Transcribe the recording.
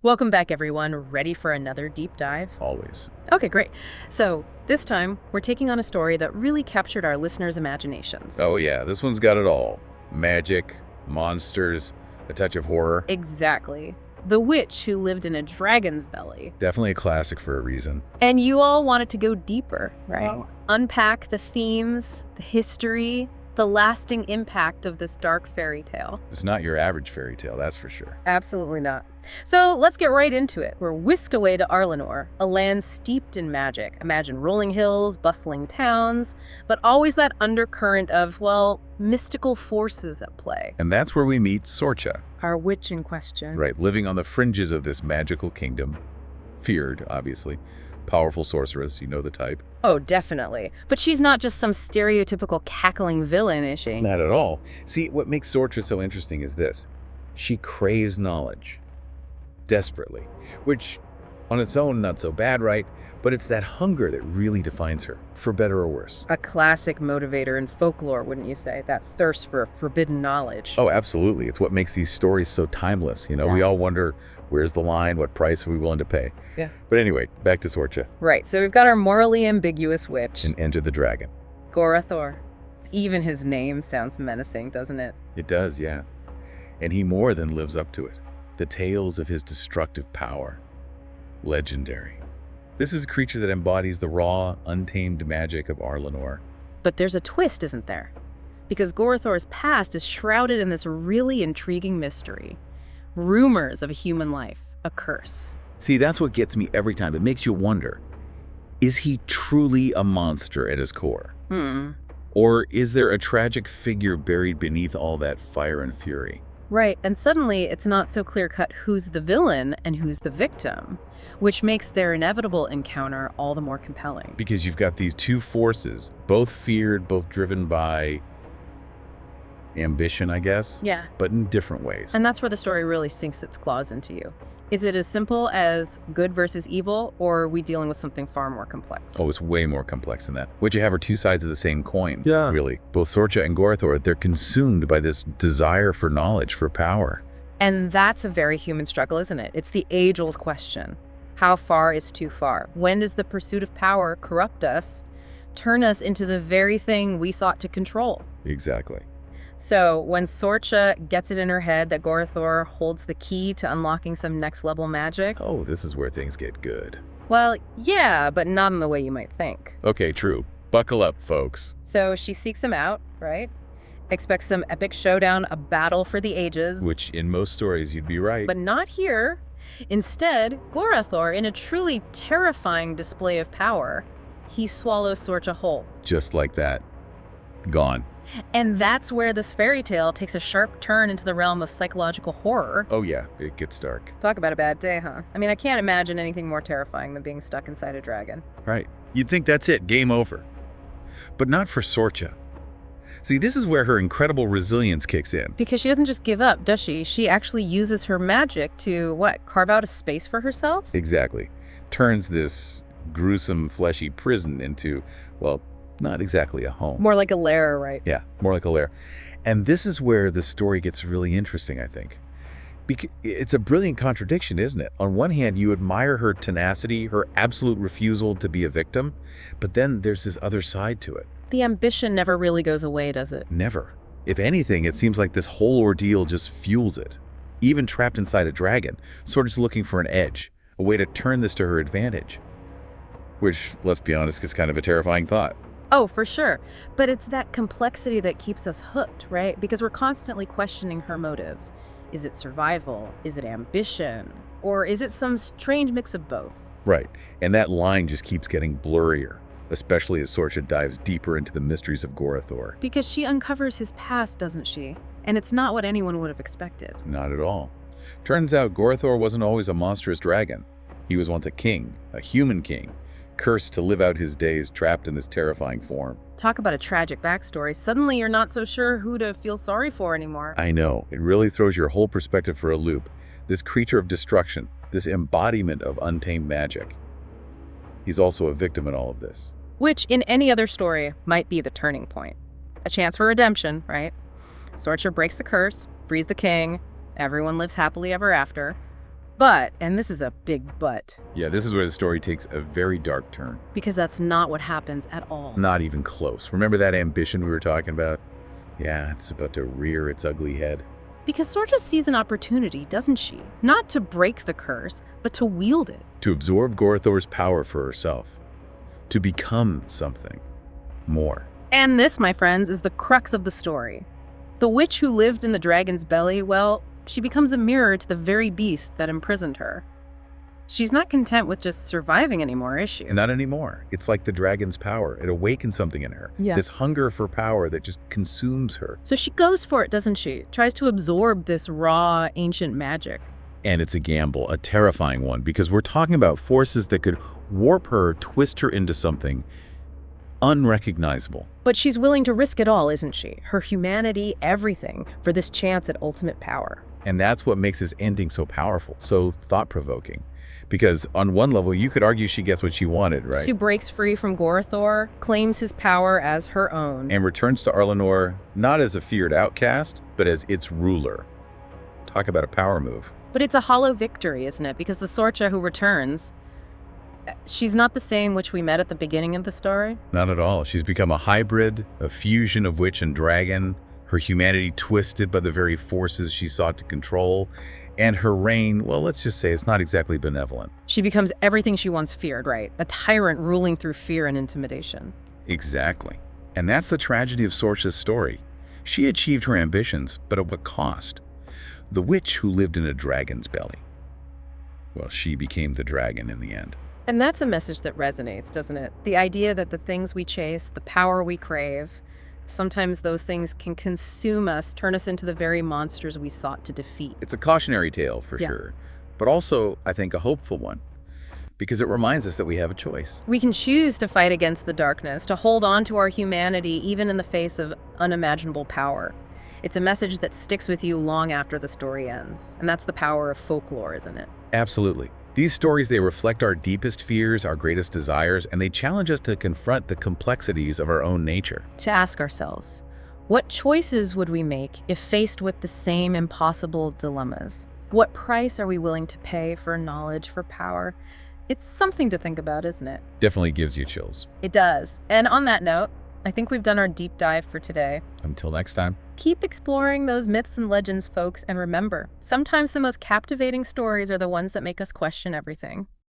Welcome back, everyone. Ready for another deep dive? Always. Okay, great. So, this time, we're taking on a story that really captured our listeners' imaginations. Oh yeah, this one's got it all. Magic, monsters, a touch of horror. Exactly. The witch who lived in a dragon's belly. Definitely a classic for a reason. And you all wanted to go deeper, right? Wow. Unpack the themes, the history, the lasting impact of this dark fairy tale. It's not your average fairy tale, that's for sure. Absolutely not. So let's get right into it. We're whisked away to Arlenor, a land steeped in magic. Imagine rolling hills, bustling towns, but always that undercurrent of, well, mystical forces at play. And that's where we meet Sorcha. Our witch in question. Right, living on the fringes of this magical kingdom. Feared, obviously. Powerful sorceress, you know the type. Oh, definitely. But she's not just some stereotypical cackling villain, is she? Not at all. See, what makes Sorcha so interesting is this. She craves knowledge. Desperately. Which, on its own, not so bad, right? But it's that hunger that really defines her, for better or worse. A classic motivator in folklore, wouldn't you say? That thirst for forbidden knowledge. Oh, absolutely. It's what makes these stories so timeless. We all wonder, where's the line? What price are we willing to pay? Yeah. But anyway, back to Sorcha Right, so we've got our morally ambiguous witch, and Enter the Dragon. Gorathor. Even his name sounds menacing, doesn't it? It does, yeah. And he more than lives up to it. The tales of his destructive power. Legendary. This is a creature that embodies the raw, untamed magic of Arlenor. But there's a twist, isn't there? Because Gorathor's past is shrouded in this really intriguing mystery. Rumors of a human life, a curse. See, that's what gets me every time. It makes you wonder, is he truly a monster at his core? Or is there a tragic figure buried beneath all that fire and fury? Right, and suddenly it's not so clear-cut who's the villain and who's the victim, which makes their inevitable encounter all the more compelling. Because you've got these two forces, both feared, both driven by ambition, I guess. Yeah. But in different ways. And that's where the story really sinks its claws into you. Is it as simple as good versus evil, or are we dealing with something far more complex? Oh, it's way more complex than that. What you have are two sides of the same coin. Yeah. Really. Both Sorcha and Gorathor, they're consumed by this desire for knowledge, for power. And that's a very human struggle, isn't it? It's the age-old question. How far is too far? When does the pursuit of power corrupt us, turn us into the very thing we sought to control? Exactly. So when Sorcha gets it in her head that Gorathor holds the key to unlocking some next-level magic, Oh, this is where things get good. well, yeah, but not in the way you might think. Okay, true. Buckle up, folks. So she seeks him out, right? Expects some epic showdown, a battle for the ages. Which, in most stories, you'd be right. But not here. Instead, Gorathor, in a truly terrifying display of power, he swallows Sorcha whole. Just like that. Gone. And that's where this fairy tale takes a sharp turn into the realm of psychological horror. Oh yeah, it gets dark. Talk about a bad day, huh? I mean, I can't imagine anything more terrifying than being stuck inside a dragon. Right. You'd think that's it, game over. But not for Sorcha. See, this is where her incredible resilience kicks in. Because she doesn't just give up, does she? She actually uses her magic to, what, carve out a space for herself? Exactly. Turns this gruesome, fleshy prison into, well, not exactly a home. More like a lair, right? Yeah, more like a lair. And this is where the story gets really interesting, I think. Because it's a brilliant contradiction, isn't it? On one hand, you admire her tenacity, her absolute refusal to be a victim, but then there's this other side to it. The ambition never really goes away, does it? Never. If anything, it seems like this whole ordeal just fuels it. Even trapped inside a dragon, sort of looking for an edge, a way to turn this to her advantage. Which, let's be honest, is kind of a terrifying thought. Oh, for sure. But it's that complexity that keeps us hooked, right? Because we're constantly questioning her motives. Is it survival? Is it ambition? Or is it some strange mix of both? Right. And that line just keeps getting blurrier, especially as Sorcha dives deeper into the mysteries of Gorathor. Because she uncovers his past, doesn't she? And it's not what anyone would have expected. Not at all. Turns out Gorathor wasn't always a monstrous dragon. He was once a king, a human king, cursed to live out his days trapped in this terrifying form. Talk about a tragic backstory. Suddenly you're not so sure who to feel sorry for anymore. I know. It really throws your whole perspective for a loop. This creature of destruction, this embodiment of untamed magic. He's also a victim in all of this. Which, in any other story, might be the turning point. A chance for redemption, right? Sorcha breaks the curse, frees the king, everyone lives happily ever after. But, and this is a big but, Yeah, this is where the story takes a very dark turn. because that's not what happens at all. Not even close. Remember that ambition we were talking about? Yeah, it's about to rear its ugly head. Because Sorcha sees an opportunity, doesn't she? Not to break the curse, but to wield it. To absorb Gorthor's power for herself. To become something more. And this, my friends, is the crux of the story. The witch who lived in the dragon's belly, well, she becomes a mirror to the very beast that imprisoned her. She's not content with just surviving anymore, is she? Not anymore. It's like the dragon's power. It awakens something in her. Yeah. This hunger for power that just consumes her. So she goes for it, doesn't she? Tries to absorb this raw, ancient magic. And it's a gamble, a terrifying one, because we're talking about forces that could warp her, twist her into something unrecognizable. But she's willing to risk it all, isn't she? Her humanity, everything, for this chance at ultimate power. And that's what makes this ending so powerful, so thought-provoking. Because on one level, you could argue she gets what she wanted, right? She breaks free from Gorthor, claims his power as her own. And returns to Arlenor not as a feared outcast, but as its ruler. Talk about a power move. But it's a hollow victory, isn't it? Because the Sorcha who returns, she's not the same witch we met at the beginning of the story. Not at all. She's become a hybrid, a fusion of witch and dragon, her humanity twisted by the very forces she sought to control, and her reign, well, let's just say it's not exactly benevolent. She becomes everything she once feared, right? A tyrant ruling through fear and intimidation. Exactly. And that's the tragedy of Sorcha's story. She achieved her ambitions, but at what cost? The witch who lived in a dragon's belly. Well, she became the dragon in the end. And that's a message that resonates, doesn't it? The idea that the things we chase, the power we crave, sometimes those things can consume us, turn us into the very monsters we sought to defeat. It's a cautionary tale, for Yeah. sure, but also, I think, a hopeful one, because it reminds us that we have a choice. We can choose to fight against the darkness, to hold on to our humanity even in the face of unimaginable power. It's a message that sticks with you long after the story ends. And that's the power of folklore, isn't it? Absolutely. These stories, they reflect our deepest fears, our greatest desires, and they challenge us to confront the complexities of our own nature. To ask ourselves, what choices would we make if faced with the same impossible dilemmas? What price are we willing to pay for knowledge, for power? It's something to think about, isn't it? Definitely gives you chills. It does. And on that note, I think we've done our deep dive for today. Until next time. Keep exploring those myths and legends, folks, and remember, sometimes the most captivating stories are the ones that make us question everything.